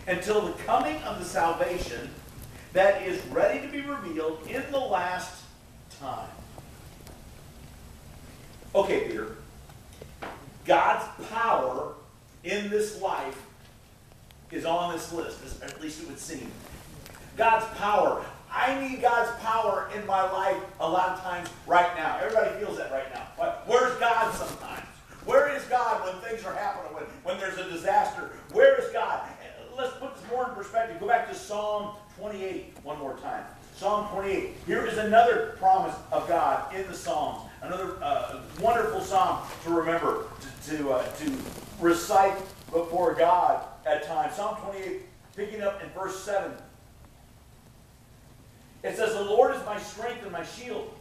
until the coming of the salvation that is ready to be revealed in the last time. Okay, Peter. God's power in this life is on this list, at least it would seem. God's power. I need God's power in my life a lot of times right now. Everybody feels that right now. But where's God sometimes? Where is God when things are happening, when there's a disaster? Where is God? Let's put this more in perspective. Go back to Psalm 28 one more time. Psalm 28. Here is another promise of God in the Psalms. Another wonderful psalm to remember, to recite before God at times. Psalm 28, picking up in verse 7. It says, "The Lord is my strength and my shield.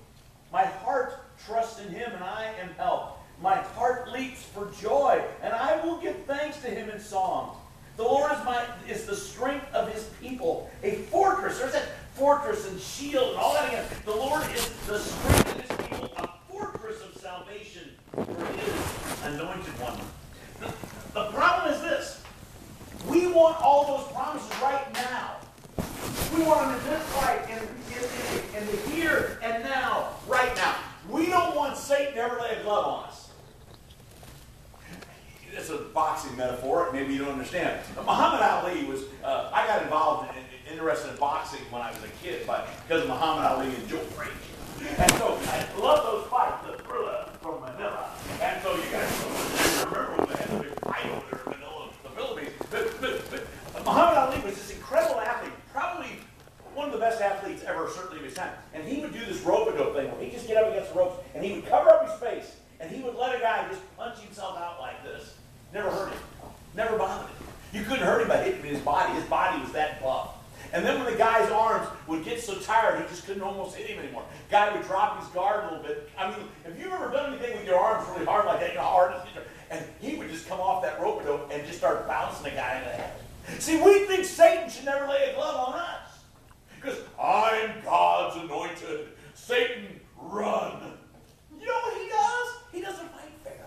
My heart trusts in him, and I am helped. My heart leaps for joy, and I will give thanks to him in song. The Lord is the strength of his people, a fortress." There's that fortress and shield and all that again. The Lord is the strength of his people, a fortress of salvation for his anointed one. The problem is this. We want all those promises right now. We want them in this life, in the here and now, right now. We don't want Satan to ever lay a glove on us. It's a boxing metaphor. Maybe you don't understand. Muhammad Ali was, I got involved interested in boxing when I was a kid because of Muhammad Ali and Joe Frazier. And so I love those fights, the Thriller from Manila. And so you guys remember when they had the big fight over there in Manila, the Philippines. But Muhammad Ali was this incredible athlete, probably one of the best athletes ever, certainly of his time. And he would do this rope-a-dope thing where he'd just get up against the ropes and he would cover up his face and he would let a guy just punch himself out like this. Never hurt him. Never bothered him. You couldn't hurt him by hitting his body. His body was that buff. And then when the guy's arms would get so tired, he just couldn't almost hit him anymore. Guy would drop his guard a little bit. I mean, have you ever done anything with your arms really hard like that? You know, hard, and he would just come off that rope-a-dope and just start bouncing the guy in the head. See, we think Satan should never lay a glove on us. Because I'm God's anointed. Satan, run. You know what he does? He doesn't fight fair.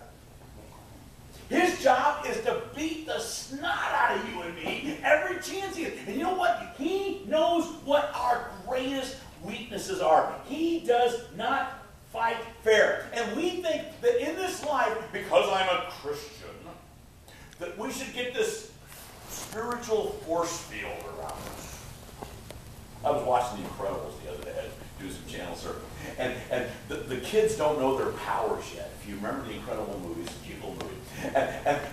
His job is to beat the snot out of you and me every chance he gets. And you know what? He knows what our greatest weaknesses are. He does not fight fair. And we think that in this life, because I'm a Christian, that we should get this spiritual force field around us. I was watching The Incredibles the other day, do some channel surfing. And the kids don't know their powers yet. If you remember the Incredible movies, it's a cute little movie.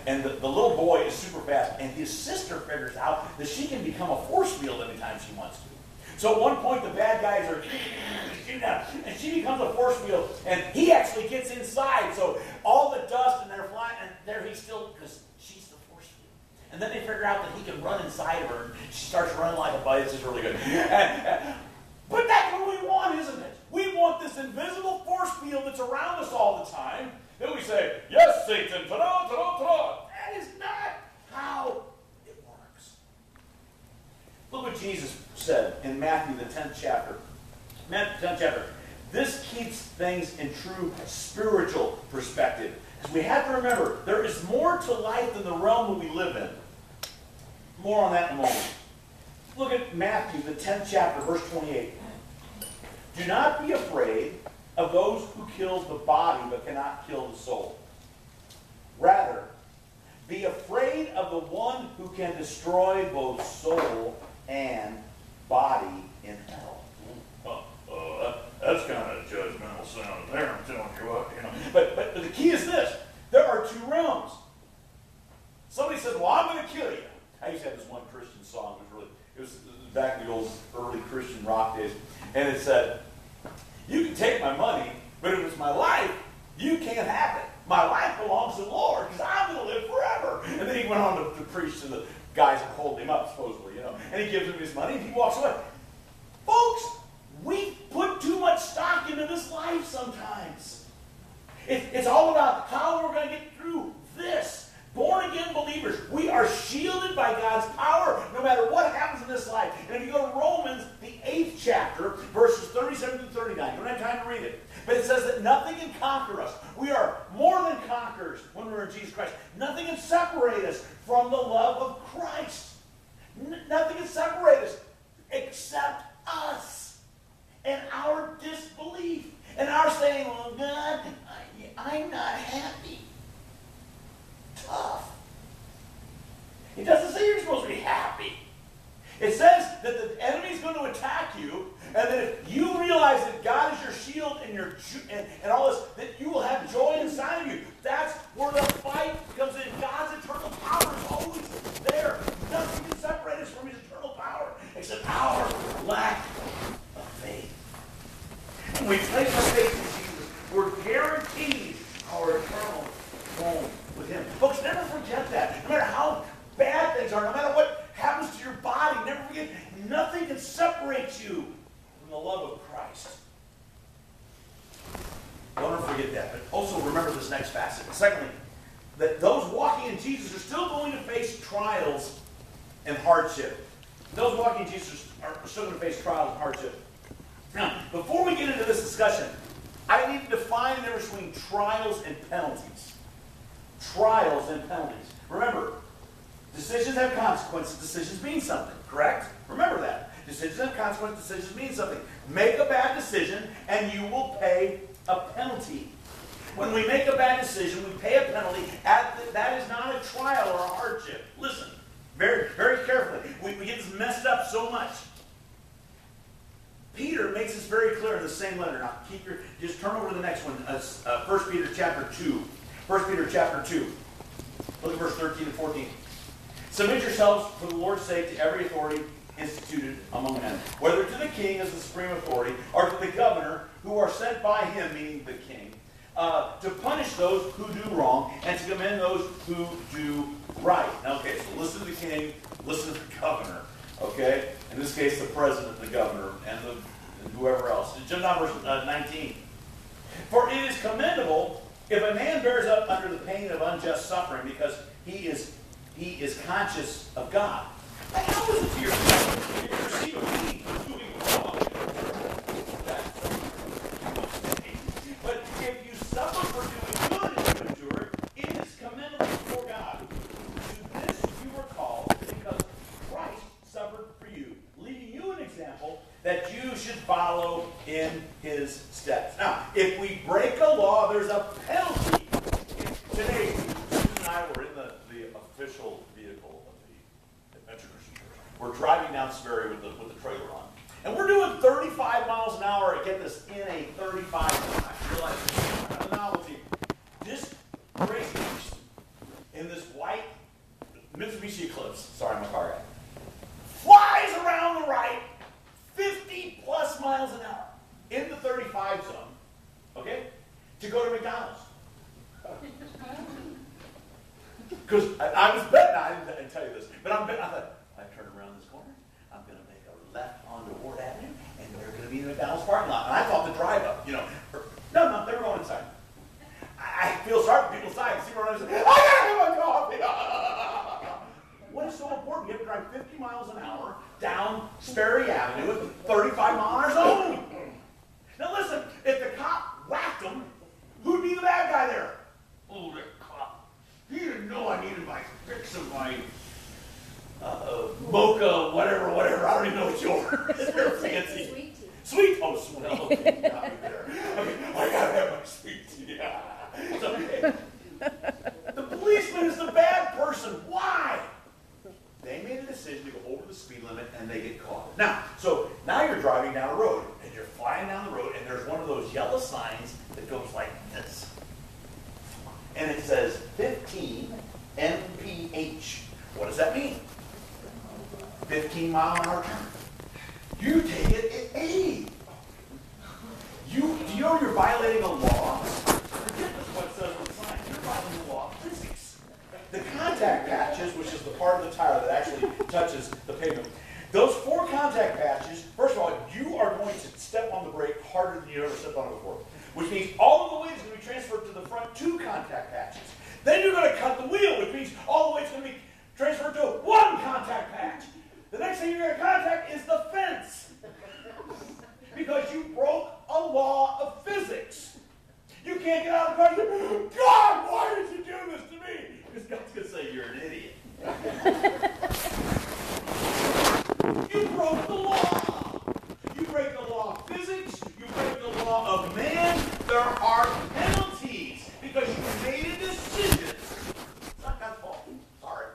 And the little boy is super fast, and his sister figures out that she can become a force field anytime she wants to. So at one point, the bad guys are shooting out, and she becomes a force field, and he actually gets inside. So all the dust, and they're flying, and there he's still, because she's the force field. And then they figure out that he can run inside of her, and she starts running like a bite. This is really good. But that's what we want, isn't it? We want this invisible force field that's around us all the time. Then we say, yes, Satan, ta-da, ta-da, ta-da. That is not how it works. Look what Jesus said in Matthew, the 10th chapter. Matthew, 10th chapter. This keeps things in true spiritual perspective. Because we have to remember, there is more to life than the realm that we live in. More on that in a moment. Look at Matthew, the 10th chapter, verse 28. Do not be afraid of those who kill the body but cannot kill the soul. Rather, be afraid of the one who can destroy both soul and body in hell. That's kind of a judgmental sound there, I'm telling you what. You know. But the key is this. There are two realms. Somebody says, well, I'm going to kill you. I used to have this one Christian song. It was back in the old early Christian rock days. And it said, you can take my money, but if it's my life, you can't have it. My life belongs to the Lord because I'm going to live forever. And then he went on to preach to the guys that hold him up, supposedly, you know. And he gives him his money and he walks away. Folks, we put too much stock into this life sometimes. It's all about how we're going to get through this. Born-again believers, we are shielded by God's power no matter what happens in this life. And if you go to Romans, the 8th chapter, verses 37 to 39, you don't have time to read it, but it says that nothing can conquer us. We are more than conquerors when we're in Jesus Christ. Nothing can separate us from the love of Christ. attack you. And then if you realize that God is your shield and and all this, that you will have joy inside of you. That's where the fight comes in. God's eternal power is always there. Nothing can separate us from his eternal power except our lack of faith. When we place our faith in Jesus, we're guaranteed our eternal home with him. Folks, never forget that. No matter how bad things are, no matter what happens to your body, never forget, nothing can separate you from the love of Christ. Don't ever forget that. But also remember this next facet. Secondly, that those walking in Jesus are still going to face trials and hardship. Those walking in Jesus are still going to face trials and hardship. Now, before we get into this discussion, I need to define the difference between trials and penalties. Trials and penalties. Remember, decisions have consequences. Decisions mean something, correct? Remember that. Decisions have consequences. Decisions mean something. Make a bad decision, and you will pay a penalty. When we make a bad decision, we pay a penalty. That is not a trial or a hardship. Listen, very, very carefully. We get this messed up so much. Peter makes this very clear in the same letter. Now, just turn over to the next one. 1 Peter chapter 2. 1 Peter chapter 2. Look at verse 13 and 14. Submit yourselves for the Lord's sake to every authority instituted among men, whether to the king as the supreme authority, or to the governor who are sent by him, meaning the king, to punish those who do wrong and to commend those who do right. Now, okay, so listen to the king, listen to the governor. Okay? In this case, the president, the governor, and whoever else. Jump down verse 19. For it is commendable if a man bears up under the pain of unjust suffering because he is conscious of God. Now, how is it to yourself if you see a me doing wrong? But if you suffer for doing good and you endure, it is commendable before God. To this you were called because Christ suffered for you, leaving you an example that you should follow in his steps. Now, if we break a law, there's a penalty. Today, Susan and I were in the official vehicle of the Adventure Christian Church. We're driving down Sperry with the trailer on. And we're doing 35 miles an hour, get this, in a 35 mile. I realize the novelty. This crazy beast in this white Mitsubishi Eclipse, sorry, my car guy, flies around the right 50 plus miles an hour in the 35 zone, okay, to go to McDonald's. Because I was betting, I didn't tell you this, but I'm betting, I thought, I turn around this corner, I'm going to make a left onto Ward Avenue, and they're going to be in the McDonald's parking lot. And I thought the drive up, no, they were going inside. I feel sorry for people inside. See where I was like, I got to have my coffee. What is so important? You have to drive 50 miles an hour down Sperry Avenue with a 35 mile an hour zone. Now listen, if the cop whacked him, who'd be the bad guy there? Oh, the cop. He didn't know I needed my fix of my mocha, whatever. I don't even know what yours. They're fancy. Sweet tea. Sweet? Oh, sweet. Okay, got me there. Okay, I gotta have my sweet tea. Yeah. So, the policeman is the bad person. Why? They made a decision to go over the speed limit and they get caught. Now you're driving down a road and you're flying down the road and there's one of those yellow signs that goes like this. And it says 15 mph. What does that mean? 15 mile an hour turn. You take it at 80. Do you know you're violating a law? Forget what it says on the sign. You're violating the law of physics. The contact patches, which is the part of the tire that actually touches the pavement, those 4 contact patches, first of all, you are going to step on the brake harder than you ever stepped on it before, which means all of the weight is going to be transferred to the front 2 contact patches. Then you're going to cut the wheel, which means all the weight is going to be transferred to 1 contact patch. The next thing you're going to contact is the fence. Because you broke a law of physics. You can't get out of the car and say, God, why did you do this to me? Because God's going to say, you're an idiot. You broke the law. You break the law of physics. You break the law of man. There are penalties because you made a decision. It's not God's fault. Sorry.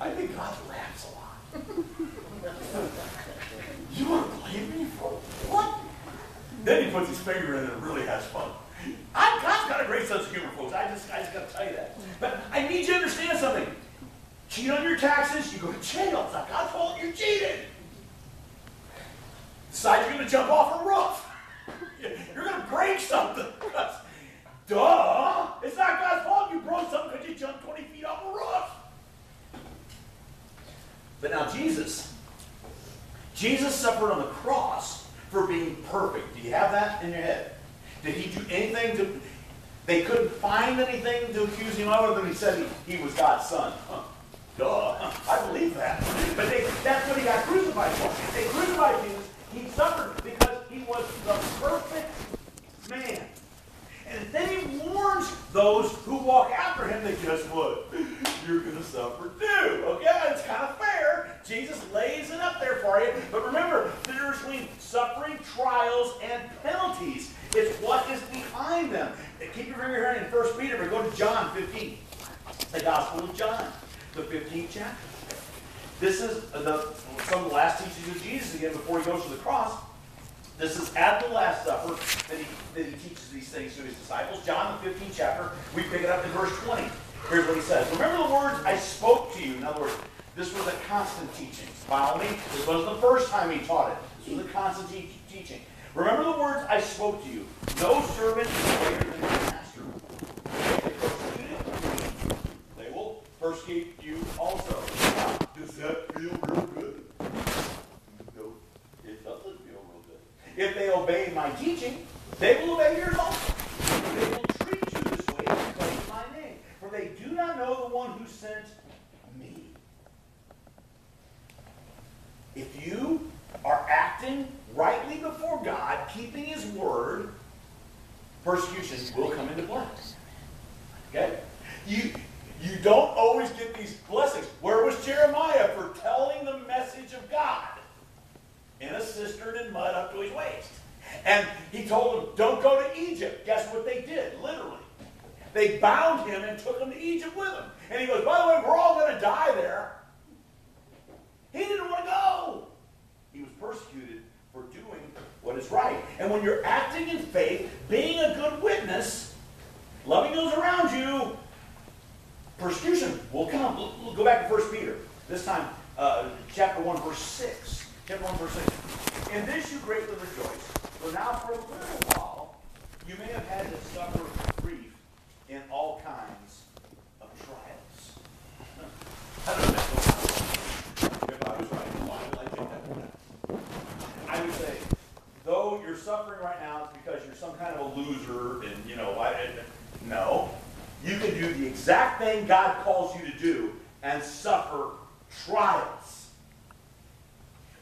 I think God laughs a lot. puts his finger in it and really has fun. God's got a great sense of humor, folks. I just got to tell you that. But I need you to understand something. Cheat on your taxes, you go to jail. It's not God's fault you cheated. Decide you're going to jump off a roof. You're going to break something. Duh! It's not God's fault you broke something because you jumped 20 feet off a roof. But now Jesus suffered on the cross for being perfect. Do you have that in your head? Did he do anything to... They couldn't find anything to accuse him of other than he said he was God's son. Duh. I believe that. But that's what he got crucified for. They crucified Jesus. He suffered because he was the perfect man. And then he warns those who walk after him that guess what? You're going to suffer too. Okay? It's kind of fair. Jesus lays it up there for you. But remember, the difference between suffering, trials, and penalties is what is behind them. Keep your finger here in 1 Peter, but go to John 15. The Gospel of John, the 15th chapter. This is some of the last teachings of Jesus again before he goes to the cross. This is at the Last Supper that he teaches these things to his disciples. John, the 15th chapter, we pick it up in verse 20. Here's what he says. Remember the words I spoke to you. In other words, this was a constant teaching. Follow me? This wasn't the first time he taught it. This was a constant teaching. Remember the words I spoke to you. No servant is greater than his master. If they persecute you, they will persecute you also. Now, does that feel real good? No, it doesn't feel real good. If they obey my teaching, they will obey yours also. They will treat you this way because of my name. For they do not know the one who sent me. If you are acting rightly before God, keeping his word, persecution will come into play. Okay? You don't always get these blessings. Where was Jeremiah for telling the message of God? In a cistern in mud up to his waist. And he told them, don't go to Egypt. Guess what they did? Literally. They bound him and took him to Egypt with them. And he goes, by the way, we're all going to die there. He didn't want to go. He was persecuted for doing what is right. And when you're acting in faith, being a good witness, loving those around you, persecution will come. We'll go back to 1 Peter. This time, chapter 1, verse 6. Chapter 1, verse 6. In this you greatly rejoice. For now for a little while, you may have had to suffer grief in all kinds of trials. I don't know if I was right. Why did I take that? I would say, though you're suffering right now, it's because you're some kind of a loser, and no. You can do the exact thing God calls you to do and suffer trials.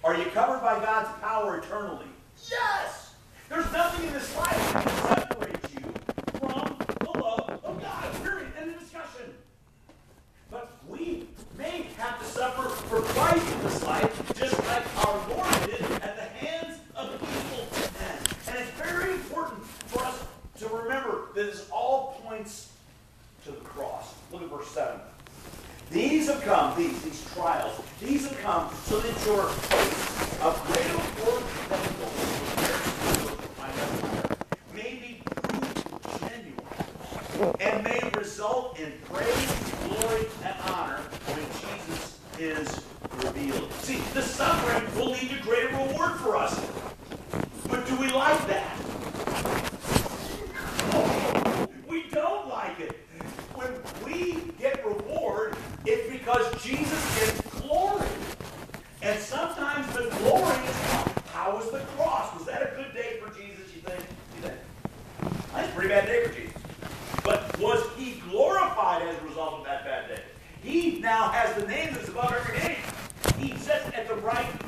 Are you covered by God's power eternally? Yes! There's nothing in this life that can separate you from the love of God. Period. End of discussion. But we may have to suffer for Christ in this life, just like our Lord did at the hands of evil men. And it's very important for us to remember that this all points to the cross. Look at verse 7. These have come, these trials, these have come so that your faith, of greater worth than gold, may be proved genuine, and may result in praise, glory, and honor when Jesus is revealed. See, the suffering will lead to greater reward for us. But do we like that? No, we don't like it. When we get reward, it's because Jesus gets glory. And sometimes the glory is, how was the cross? Was that a good day for Jesus, you think? That's a pretty bad day for Jesus. But was he glorified as a result of that bad day? He now has the name that's above every name. He sits at the right